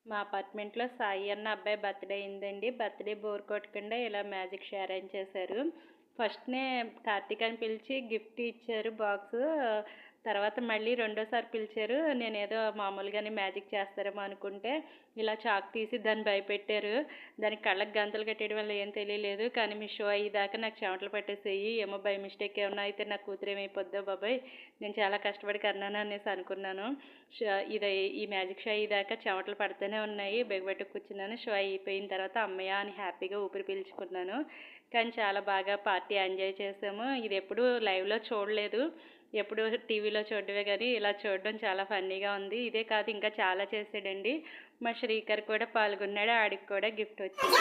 మా అపార్ట్మెంట్లో సాయి అన్న అబ్బాయి బర్త్డే అయిందండి. బర్త్డే బోర్ కొట్టకుండా ఇలా మ్యాజిక్ షో అరేంజ్ చేశారు. ఫస్ట్నే కార్తీక్ అని పిలిచి గిఫ్ట్ ఇచ్చారు బాక్సు. తర్వాత మళ్ళీ రెండోసారి పిలిచారు. నేనేదో మామూలుగానే మ్యాజిక్ చేస్తారేమో అనుకుంటే ఇలా చాక్ తీసి దాన్ని భయపెట్టారు. దానికి కళ్ళకి గంతలు కట్టేయడం వల్ల ఏం తెలియలేదు. కానీ మీ షో అయ్యేదాకా నాకు చెమటలు పట్టేసేయి. ఏమో బై మిస్టేక్ ఏమన్నా అయితే నా కూతురు ఏమైపోద్దో బాబాయ్, నేను చాలా కష్టపడి కన్నాను అనేసి అనుకున్నాను. ఈ మ్యాజిక్ షో అయ్యేదాకా చెమటలు పడుతూనే ఉన్నాయి. బెగబెట్టు కూర్చున్నాను. షో అయిపోయిన తర్వాత అమ్మయ్య అని హ్యాపీగా ఊపిరి పీల్చుకున్నాను. కానీ చాలా బాగా పార్టీ ఎంజాయ్ చేసాము. ఇది ఎప్పుడు లైవ్లో చూడలేదు, ఎప్పుడు టీవీలో చూడడమే, కానీ ఇలా చూడడం చాలా ఫన్నీగా ఉంది. ఇదే కాదు ఇంకా చాలా చేసాడండి. మా శ్రీకర్ కూడా పాల్గొన్నాడు. ఆడికి కూడా గిఫ్ట్ వచ్చింది.